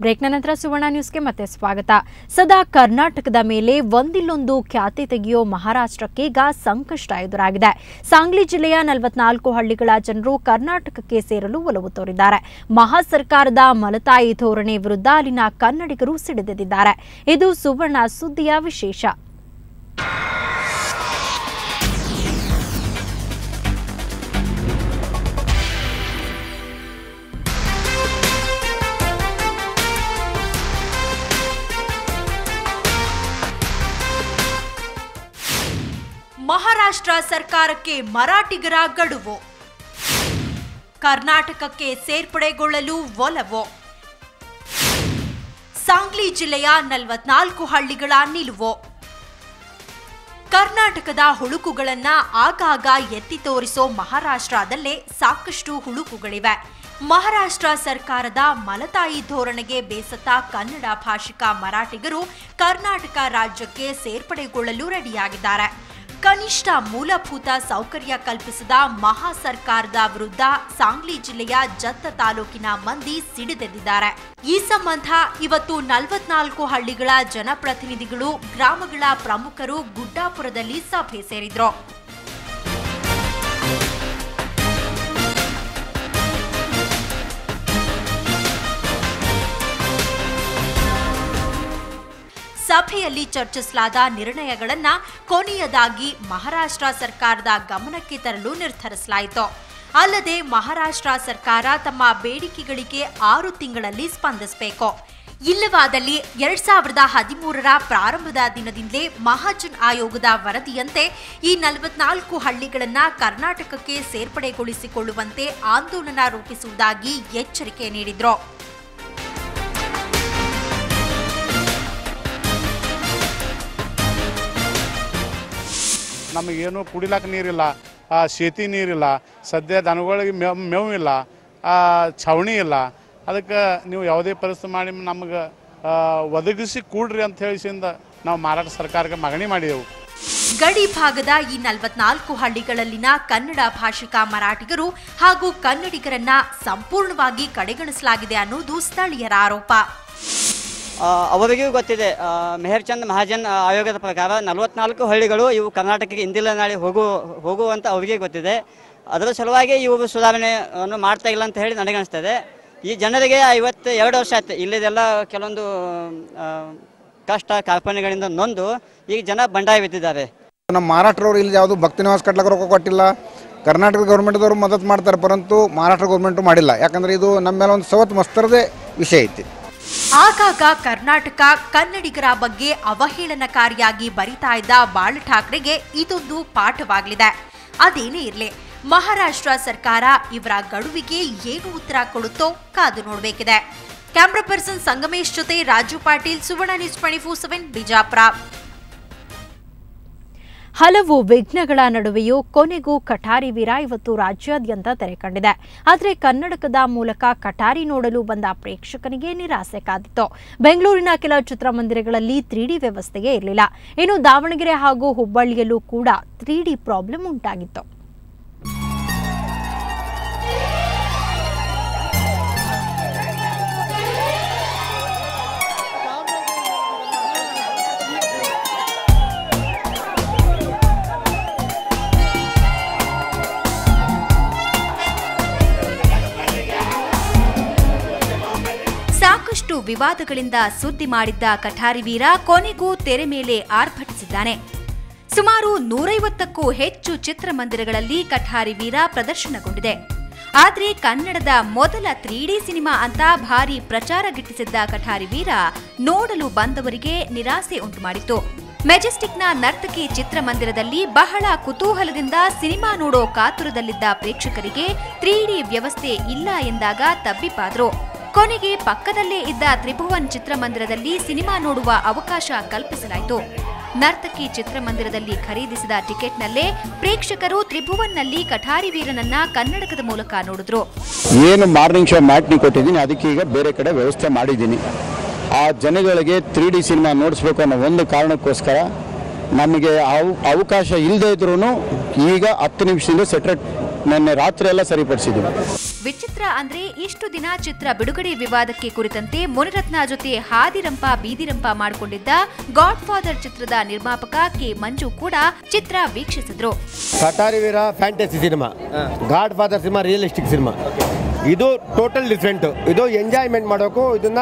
ಬ್ರೇಕ್ನ ನಂತರ ಸುವರ್ಣ ನ್ಯೂಸ್ಗೆ ಮತ್ತೆ ಸ್ವಾಗತ. ಸದಾ ಕರ್ನಾಟಕದ ಮೇಲೆ ಒಂದಿಲ್ಲೊಂದು ಖ್ಯಾತಿ ತೆಗೆಯೋ ಮಹಾರಾಷ್ಟ್ರಕ್ಕೆ ಈಗ ಸಂಕಷ್ಟ ಎದುರಾಗಿದೆ. ಸಾಂಗ್ಲಿ ಜಿಲ್ಲೆಯ 44 ಹಳ್ಳಿಗಳ ಜನರು ಕರ್ನಾಟಕಕ್ಕೆ ಸೇರಲು ಒಲವು ತೋರಿದ್ದಾರೆ. ಮಹಾ ಸರ್ಕಾರದ ಮಲತಾಯಿ ಧೋರಣೆ ವಿರುದ್ಧ ಅಲ್ಲಿನ ಕನ್ನಡಿಗರು ಸಿಡಿದೆದ್ದಿದ್ದಾರೆ. ಇದು ಸುವರ್ಣ ಸುದ್ದಿಯ ವಿಶೇಷ. ಮಹಾರಾಷ್ಟ್ರ ಸರ್ಕಾರಕ್ಕೆ ಮರಾಠಿಗರ ಗಡುವು, ಕರ್ನಾಟಕಕ್ಕೆ ಸೇರ್ಪಡೆಗೊಳ್ಳಲು ಒಲವು, ಸಾಂಗ್ಲಿ ಜಿಲ್ಲೆಯ 44 ಹಳ್ಳಿಗಳ ನಿಲುವು. ಕರ್ನಾಟಕದ ಹುಳುಕುಗಳನ್ನ ಆಗಾಗ ಎತ್ತಿ ತೋರಿಸೋ ಮಹಾರಾಷ್ಟ್ರದಲ್ಲೇ ಸಾಕಷ್ಟು ಹುಳುಕುಗಳಿವೆ. ಮಹಾರಾಷ್ಟ್ರ ಸರ್ಕಾರದ ಮಲತಾಯಿ ಧೋರಣೆಗೆ ಬೇಸತ್ತ ಕನ್ನಡ ಭಾಷಿಕ ಮರಾಠಿಗರು ಕರ್ನಾಟಕ ರಾಜ್ಯಕ್ಕೆ ಸೇರ್ಪಡೆಗೊಳ್ಳಲು ರೆಡಿಯಾಗಿದ್ದಾರೆ. ಕನಿಷ್ಠ ಮೂಲಭೂತ ಸೌಕರ್ಯ ಕಲ್ಪಿಸಿದ ಮಹಾ ಸರ್ಕಾರದ ವಿರುದ್ಧ ಸಾಂಗ್ಲಿ ಜಿಲ್ಲೆಯ ಜತ್ತ ತಾಲೂಕಿನ ಮಂದಿ ಸಿಡಿದೆದ್ದಿದ್ದಾರೆ. ಈ ಸಂಬಂಧ ಇವತ್ತು 44 ಹಳ್ಳಿಗಳ ಜನಪ್ರತಿನಿಧಿಗಳು, ಗ್ರಾಮಗಳ ಪ್ರಮುಖರು ಗುಡ್ಡಾಪುರದಲ್ಲಿ ಸಭೆ ಸೇರಿದ್ರು. ಸಭೆಯಲ್ಲಿ ಚರ್ಚಿಸಲಾದ ನಿರ್ಣಯಗಳನ್ನ ಕೊನೆಯದಾಗಿ ಮಹಾರಾಷ್ಟ್ರ ಸರ್ಕಾರದ ಗಮನಕ್ಕೆ ತರಲು ನಿರ್ಧರಿಸಲಾಯಿತು. ಅಲ್ಲದೆ ಮಹಾರಾಷ್ಟ್ರ ಸರ್ಕಾರ ತಮ್ಮ ಬೇಡಿಕೆಗಳಿಗೆ 6 ತಿಂಗಳಲ್ಲಿ ಸ್ಪಂದಿಸಬೇಕು. ಇಲ್ಲವಾದಲ್ಲಿ 2013ರ ಪ್ರಾರಂಭದ ದಿನದಿಂದಲೇ ಮಹಾಜನ್ ಆಯೋಗದ ವರದಿಯಂತೆ ಈ 44 ಹಳ್ಳಿಗಳನ್ನ ಕರ್ನಾಟಕಕ್ಕೆ ಸೇರ್ಪಡೆಗೊಳಿಸಿಕೊಳ್ಳುವಂತೆ ಆಂದೋಲನ ರೂಪಿಸುವುದಾಗಿ ಎಚ್ಚರಿಕೆ ನೀಡಿದ್ರು. ನಮಗೇನು ಕುಡಿಲಾಕ ನೀರಿಲ್ಲ, ಶೇತಿ ನೀರಿಲ್ಲ, ಸದ್ಯ ದನಗಳಿಗೆ ಮೇವು ಇಲ್ಲ, ಛಾವಣಿ ಇಲ್ಲ. ಅದಕ್ಕೆ ನೀವು ಯಾವುದೇ ಪರಿಸ್ಥಿತಿ ಮಾಡಿ ನಮಗೆ ಒದಗಿಸಿ ಕೂಡ್ರಿ ಅಂತ ಹೇಳಿಸಿಂದ ನಾವು ಮಹಾರಾಷ್ಟ್ರ ಸರ್ಕಾರಕ್ಕೆ ಮಾಗಣಿ ಮಾಡಿದೆವು. ಗಡಿ ಭಾಗದ ಈ 44 ಹಳ್ಳಿಗಳಲ್ಲಿನ ಕನ್ನಡ ಭಾಷಿಕ ಮರಾಠಿಗರು ಹಾಗೂ ಕನ್ನಡಿಗರನ್ನ ಸಂಪೂರ್ಣವಾಗಿ ಕಡೆಗಣಿಸಲಾಗಿದೆ ಅನ್ನೋದು ಸ್ಥಳೀಯರ ಆರೋಪ. ಅವರಿಗೂ ಗೊತ್ತಿದೆ, ಮೆಹರ್ಚಂದ್ ಮಹಾಜನ್ ಆಯೋಗದ ಪ್ರಕಾರ 44 ಹಳ್ಳಿಗಳು ಇವು ಕರ್ನಾಟಕಕ್ಕೆ ಇಂದಿಲ್ಲ ನಾಳೆ ಹೋಗುವಂತ ಅವರಿಗೆ ಗೊತ್ತಿದೆ. ಅದರ ಸಲುವಾಗಿ ಇವರು ಸುಧಾರಣೆಯನ್ನು ಮಾಡ್ತಾ ಇಲ್ಲ ಅಂತ ಹೇಳಿ ನನಗನ್ನಿಸ್ತದೆ. ಈ ಜನರಿಗೆ 52 ವರ್ಷ ಆಯ್ತು ಇಲ್ಲಿದೆಲ್ಲ ಕೆಲವೊಂದು ಕಷ್ಟ ಕಾರ್ಪಣ್ಯಗಳಿಂದ ನೊಂದು ಈಗ ಜನ ಬಂಡಾಯ ಬಿದ್ದಿದ್ದಾರೆ. ನಮ್ಮ ಮಹಾರಾಷ್ಟ್ರವ್ರು ಇಲ್ಲಿ ಯಾವುದು ಭಕ್ತಿ ನಿವಾಸ ಕಟ್ಲಕ್ಕೆ ರೊಕ್ಕ ಕೊಟ್ಟಿಲ್ಲ. ಕರ್ನಾಟಕ ಗೌರ್ಮೆಂಟ್ದವರು ಮದತ್ ಮಾಡ್ತಾರೆ, ಪರಂತು ಮಹಾರಾಷ್ಟ್ರ ಗೌರ್ಮೆಂಟು ಮಾಡಿಲ್ಲ. ಯಾಕಂದರೆ ಇದು ನಮ್ಮ ಮೇಲೆ ಒಂದು ಸವತ್ ಮಸ್ತರದೇ ವಿಷಯ ಐತಿ. ಆಗಾಗ ಕರ್ನಾಟಕ ಕನ್ನಡಿಗರ ಬಗ್ಗೆ ಅವಹೇಳನಕಾರಿಯಾಗಿ ಬರಿತಾ ಇದ್ದ ಬಾಳ್ ಠಾಕ್ರೆಗೆ ಇದೊಂದು ಪಾಠವಾಗಲಿದೆ. ಅದೇನೇ ಇರಲಿ, ಮಹಾರಾಷ್ಟ್ರ ಸರ್ಕಾರ ಇವರ ಗಡುವಿಗೆ ಏನು ಉತ್ತರ ಕೊಡುತ್ತೋ ಕಾದು ನೋಡಬೇಕಿದೆ. ಕ್ಯಾಮ್ರಾ ಪರ್ಸನ್ ಸಂಗಮೇಶ್ ಜೊತೆ ರಾಜು ಪಾಟೀಲ್, ಸುವರ್ಣ ನ್ಯೂಸ್ 24/7 ಬಿಜಾಪುರ. ಹಲವು ವಿಘ್ನಗಳ ನಡುವೆಯೂ ಕೊನೆಗೂ ಕಠಾರಿ ವೀರ ಇವತ್ತು ರಾಜ್ಯಾದ್ಯಂತ ತೆರೆ ಕಂಡಿದೆ. ಆದರೆ ಕನ್ನಡಕದ ಮೂಲಕ ಕಠಾರಿ ನೋಡಲು ಬಂದ ಪ್ರೇಕ್ಷಕನಿಗೆ ನಿರಾಸೆ ಕಾದಿತ್ತು. ಬೆಂಗಳೂರಿನ ಕೆಲ ಚಿತ್ರಮಂದಿರಗಳಲ್ಲಿ 3D ವ್ಯವಸ್ಥೆಯೇ ಇರಲಿಲ್ಲ. ಇನ್ನು ದಾವಣಗೆರೆ ಹಾಗೂ ಹುಬ್ಬಳ್ಳಿಯಲ್ಲೂ ಕೂಡ 3D ಪ್ರಾಬ್ಲಮ್ ಉಂಟಾಗಿತ್ತು. ಸಾಕಷ್ಟು ವಿವಾದಗಳಿಂದ ಸುದ್ದಿ ಮಾಡಿದ್ದ ಕಠಾರಿ ವೀರ ಕೊನೆಗೂ ತೆರೆ ಮೇಲೆ ಆರ್ಭಟಿಸಿದ್ದಾನೆ. ಸುಮಾರು 150ಕ್ಕೂ ಹೆಚ್ಚು ಚಿತ್ರಮಂದಿರಗಳಲ್ಲಿ ಕಠಾರಿ ವೀರ ಪ್ರದರ್ಶನಗೊಂಡಿದೆ. ಆದರೆ ಕನ್ನಡದ ಮೊದಲ 3D ಸಿನಿಮಾ ಅಂತ ಭಾರಿ ಪ್ರಚಾರ ಗಿಟ್ಟಿಸಿದ್ದ ಕಠಾರಿ ವೀರ ನೋಡಲು ಬಂದವರಿಗೆ ನಿರಾಸೆ ಉಂಟುಮಾಡಿತು. ಮೆಜೆಸ್ಟಿಕ್ನ ನರ್ತಕಿ ಚಿತ್ರಮಂದಿರದಲ್ಲಿ ಬಹಳ ಕುತೂಹಲದಿಂದ ಸಿನಿಮಾ ನೋಡೋ ಕಾತುರದಲ್ಲಿದ್ದ ಪ್ರೇಕ್ಷಕರಿಗೆ 3D ವ್ಯವಸ್ಥೆ ಇಲ್ಲ ಎಂದಾಗ ತಬ್ಬಿಪಾದ್ರು. ಕೊನೆಗೆ ಪಕ್ಕದಲ್ಲೇ ಇದ್ದ ತ್ರಿಭುವನ್ ಚಿತ್ರಮಂದಿರದಲ್ಲಿ ಸಿನಿಮಾ ನೋಡುವ ಅವಕಾಶ ಕಲ್ಪಿಸಲಾಯಿತು. ನರ್ತಕಿ ಚಿತ್ರಮಂದಿರದಲ್ಲಿ ಖರೀದಿಸಿದ ಟಿಕೆಟ್ನಲ್ಲೇ ಪ್ರೇಕ್ಷಕರು ತ್ರಿಭುವನ್ನಲ್ಲಿ ಕಠಾರಿ ವೀರನನ್ನ ಕನ್ನಡಕದ ಮೂಲಕ ನೋಡಿದ್ರು. ಏನು ಮಾರ್ನಿಂಗ್ ಶೋ ಮ್ಯಾಟ್ನಿ ಕೊಟ್ಟಿದ್ದೀನಿ, ಅದಕ್ಕೆ ಈಗ ಬೇರೆ ಕಡೆ ವ್ಯವಸ್ಥೆ ಮಾಡಿದ್ದೀನಿ. ಆ ಜನಗಳಿಗೆ 3D ಸಿನಿಮಾ ನೋಡಿಸ್ಬೇಕು ಅನ್ನೋ ಒಂದು ಕಾರಣಕ್ಕೋಸ್ಕರ ನಮಗೆ ಅವಕಾಶ ಇಲ್ಲದೇ ಇದ್ರೂ ಈಗ 10 ನಿಮಿಷದಿಂದ ನಿನ್ನೆ ರಾತ್ರಿ ಎಲ್ಲ ಸರಿಪಡಿಸಿದ್ದೀವಿ. ವಿಚಿತ್ರ ಅಂದ್ರೆ ಇಷ್ಟು ದಿನ ಚಿತ್ರ ಬಿಡುಗಡೆ ವಿವಾದಕ್ಕೆ ಕುರಿತಂತೆ ಮುನಿರತ್ನ ಜೊತೆ ಹಾದಿರಂಪ ಬೀದಿರಂಪ ಮಾಡಿಕೊಂಡಿದ್ದ ಗಾಡ್ ಫಾದರ್ ಚಿತ್ರದ ನಿರ್ಮಾಪಕ ಕೆ ಮಂಜು ಕೂಡ ಚಿತ್ರ ವೀಕ್ಷಿಸಿದ್ರು. Katari Veera fantasy cinema, god father cinema realistic cinema. ಇದು ಟೋಟಲ್ ಡಿಫ್ರೆಂಟ್. ಇದು ಎಂಜಾಯ್ಮೆಂಟ್ ಮಾಡೋಕ್ಕೂ ಇದನ್ನ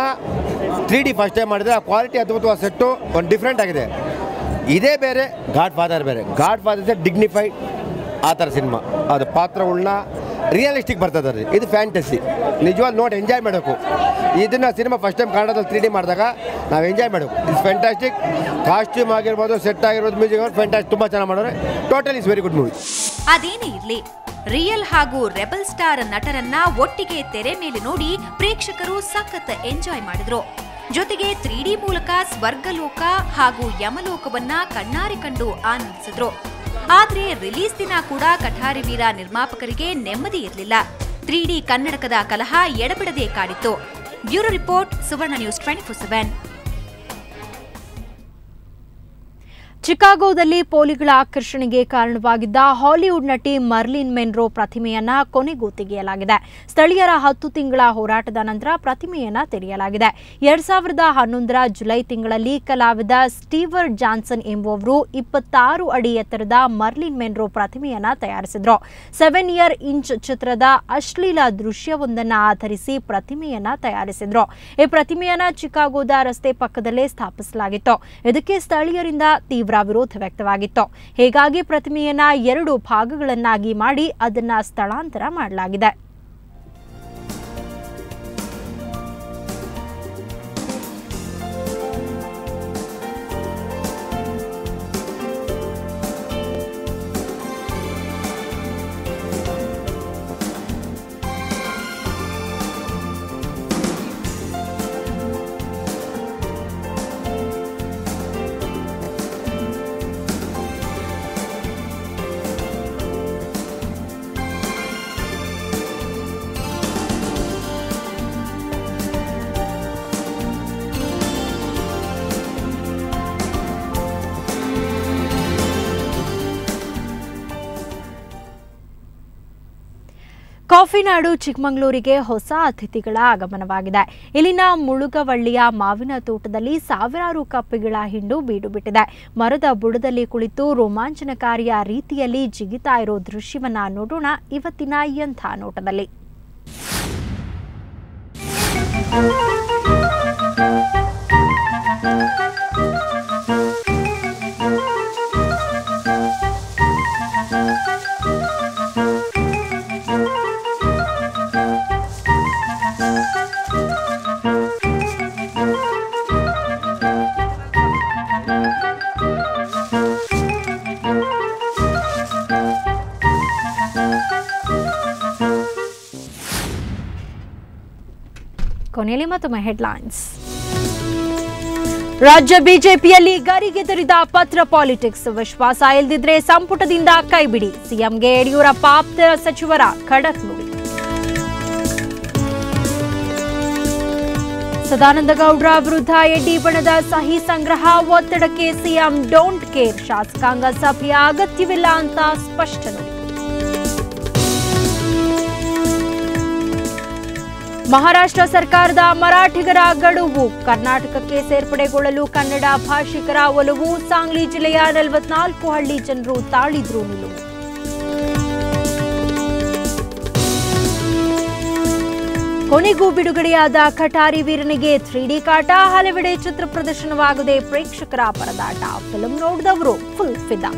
3D ಫಸ್ಟ್ ಟೈಮ್ ಮಾಡಿದ್ರೆ ಆ ಕ್ವಾಲಿಟಿ ಅದ್ಭುತವಾದ ಸೆಟ್ಟು ಒಂದು ಡಿಫ್ರೆಂಟ್ ಆಗಿದೆ. ಇದೇ ಬೇರೆ, ಗಾಡ್ ಫಾದರ್ ಬೇರೆ. ಗಾಡ್ ಫಾದರ್ ಡಿಗ್ನಿಫೈಡ್ ಆ ಥರ ಸಿನಿಮಾ, ಅದು ಪಾತ್ರಗಳನ್ನ ರಿಯಲಿಸ್ಟಿಕ್ ಬರ್ತದೆ. ಇದು ಫ್ಯಾಂಟಸಿ, ನಿಜವಾಗ್ ನೋಡಿ ಎಂಜಾಯ್ ಮಾಡಬೇಕು. ಇದನ್ನು ಸಿನಿಮಾ ಫಸ್ಟ್ ಟೈಮ್ ಕನ್ನಡದಲ್ಲಿ 3D ಮಾಡಿದಾಗ ನಾವು ಎಂಜಾಯ್ ಮಾಡಬೇಕು. It's fantastic. ಕಾಸ್ಟ್ಯೂಮ್ ಆಗಿರ್ಬೋದು, ಸೆಟ್ ಆಗಿರ್ಬೋದು, ಮ್ಯೂಸಿಕ್ ಆಗಿರ್ಬೋದು, ಫ್ಯಾಂಟಾಸ್ಟಿಕ್, ತುಂಬ ಚೆನ್ನಾಗಿ ಮಾಡೋರೆ. Total is very good movie. ಅದೇನೇ ಇರಲಿ, ರಿಯಲ್ ಹಾಗೂ ರೆಬಲ್ ಸ್ಟಾರ್ ನಟರನ್ನ ಒಟ್ಟಿಗೆ ತೆರೆ ಮೇಲೆ ನೋಡಿ ಪ್ರೇಕ್ಷಕರು ಸಖತ್ ಎಂಜಾಯ್ ಮಾಡಿದ್ರು. ಜೊತೆಗೆ 3D ಮೂಲಕ ಸ್ವರ್ಗಲೋಕ ಹಾಗೂ ಯಮಲೋಕವನ್ನ ಕಣ್ಣಾರೆ ಕಂಡು ಆನಂದಿಸಿದ್ರು. ಆದ್ರೆ ರಿಲೀಸ್ ದಿನ ಕೂಡ ಕಠಾರಿ ವೀರ ನಿರ್ಮಾಪಕರಿಗೆ ನೆಮ್ಮದಿ ಇರಲಿಲ್ಲ. 3D ಕನ್ನಡಕದ ಕಲಹ ಎಡಬಿಡದೆ ಕಾಡಿತ್ತು. ಬ್ಯೂರೋ ರಿಪೋರ್ಟ್, ಸುವರ್ಣ ನ್ಯೂಸ್ 24/7. ಚಿಕಾಗೋದಲ್ಲಿ ಪೋಲಿಗಳ ಆಕರ್ಷಣೆಗೆ ಕಾರಣವಾಗಿದ್ದ ಹಾಲಿವುಡ್ ನಟಿ ಮರ್ಲಿನ್ ಮೆನ್ರೋ ಪ್ರತಿಮೆಯನ್ನ ಕೊನೆಗೂ ತೆಗೆಯಲಾಗಿದೆ. ಸ್ಥಳೀಯರ 10 ತಿಂಗಳ ಹೋರಾಟದ ನಂತರ ಪ್ರತಿಮೆಯನ್ನ ತೆರೆಯಲಾಗಿದೆ. 2011 ಜುಲೈ ತಿಂಗಳಲ್ಲಿ ಕಲಾವಿದ ಸ್ಟೀವರ್ಟ್ ಜಾನ್ಸನ್ ಎಂಬುವವರು 26 ಅಡಿ ಎತ್ತರದ ಮರ್ಲಿನ್ ಮೆನ್ರೋ ಪ್ರತಿಮೆಯನ್ನ ತಯಾರಿಸಿದ್ರು. 7 ಇಯರ್ ಇಂಚ್ ಚಿತ್ರದ ಅಶ್ಲೀಲ ದೃಶ್ಯವೊಂದನ್ನು ಆಧರಿಸಿ ಪ್ರತಿಮೆಯನ್ನ ತಯಾರಿಸಿದ್ರು. ಈ ಪ್ರತಿಮೆಯನ್ನ ಚಿಕಾಗೋದ ರಸ್ತೆ ಪಕ್ಕದಲ್ಲೇ ಸ್ಥಾಪಿಸಲಾಗಿತ್ತು. ಇದಕ್ಕೆ ಸ್ಥಳೀಯರಿಂದ ತೀವ್ರ ವಿರೋಧ ವ್ಯಕ್ತವಾಗಿತ್ತು. ಹೀಗಾಗಿ ಪ್ರತಿಮೆಯನ್ನ 2 ಭಾಗಗಳನ್ನಾಗಿ ಮಾಡಿ ಅದನ್ನ ಸ್ಥಳಾಂತರ ಮಾಡಲಾಗಿದೆ. ಕಾಫಿನಾಡು ಚಿಕ್ಕಮಗಳೂರಿಗೆ ಹೊಸ ಅತಿಥಿಗಳ ಆಗಮನವಾಗಿದೆ. ಇಲ್ಲಿನ ಮುಳುಗವಳ್ಳಿಯ ಮಾವಿನ ತೋಟದಲ್ಲಿ ಸಾವಿರಾರು ಕಪ್ಪೆಗಳ ಹಿಂಡು ಬೀಡು ಬಿಟ್ಟಿದೆ. ಮರದ ಬುಡದಲ್ಲಿ ಕುಳಿತು ರೋಮಾಂಚನಕಾರಿಯ ರೀತಿಯಲ್ಲಿ ಜಿಗಿತಾ ಇರೋ ದೃಶ್ಯವನ್ನ ನೋಡೋಣ ಇವತ್ತಿನ ಎಂಥ ನೋಟದಲ್ಲಿ. ಕೊನೆಯಲ್ಲಿ ಮತ್ತೊಮ್ಮೆ ಹೆಡ್ಲೈನ್ಸ್. ರಾಜ್ಯ ಬಿಜೆಪಿಯಲ್ಲಿ ಗರಿಗೆದರಿದ ಪತ್ರ ಪಾಲಿಟಿಕ್ಸ್. ವಿಶ್ವಾಸ ಇಲ್ಲದಿದ್ರೆ ಸಂಪುಟದಿಂದ ಕೈಬಿಡಿ. ಸಿಎಂಗೆ ಯಡಿಯೂರಪ್ಪ ಆಪ್ತ ಸಚಿವರ ಖಡಕ್ ನುಡಿ. ಸದಾನಂದ ಗೌಡ್ರ ವಿರುದ್ಧ ಎಡ್ಡಿ ಬಣದ ಸಹಿ ಸಂಗ್ರಹ. ಒತ್ತಡಕ್ಕೆ ಸಿಎಂ ಡೋಂಟ್ ಕೇರ್. ಶಾಸಕಾಂಗ ಸಭೆಯ ಅಗತ್ಯವಿಲ್ಲ ಅಂತ ಸ್ಪಷ್ಟ ನುಡಿ. ಮಹಾರಾಷ್ಟ್ರ ಸರ್ಕಾರದ ಮರಾಠಿಗರ ಗಡುವು. ಕರ್ನಾಟಕಕ್ಕೆ ಸೇರ್ಪಡೆಗೊಳ್ಳಲು ಕನ್ನಡ ಭಾಷಿಕರ ಒಲವು. ಸಾಂಗ್ಲಿ ಜಿಲ್ಲೆಯ 44 ಹಳ್ಳಿ ಜನರು ತಾಳಿದ್ರು ನಿಲುವು. ಕೊನೆಗೂ ಬಿಡುಗಡೆಯಾದ ಕಠಾರಿ ವೀರನಿಗೆ 3D ಕಾಟ. ಹಲವೆಡೆ ಚಿತ್ರ ಪ್ರದರ್ಶನವಾಗದೆ ಪ್ರೇಕ್ಷಕರ ಪರದಾಟ. ಫಿಲ್ಮ್ ನೋಡಿದವರು ಫುಲ್ ಫಿದಾ.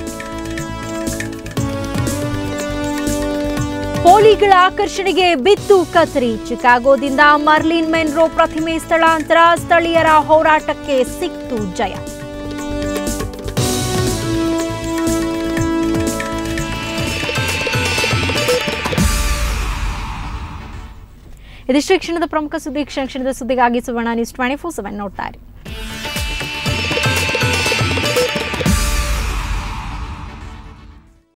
ಪೋಲಿಗಳ ಆಕರ್ಷಣೆಗೆ ಬಿತ್ತು ಕತ್ತರಿ. ಚಿಕಾಗೋದಿಂದ ಮರ್ಲಿನ್ ಮೆನ್ರೋ ಪ್ರತಿಮೆ ಸ್ಥಳಾಂತರ. ಸ್ಥಳೀಯರ ಹೋರಾಟಕ್ಕೆ ಸಿಕ್ತು ಜಯ. ಇದಿಷ್ಟು ಕ್ಷಣದ ಪ್ರಮುಖ ಸುದ್ದಿ. ಕ್ಷಣದ ಸುದ್ದಿಗಾಗಿ ಸುವರ್ಣ ನ್ಯೂಸ್ 24/7 ನೋಡ್ತಾ ಇರಿ.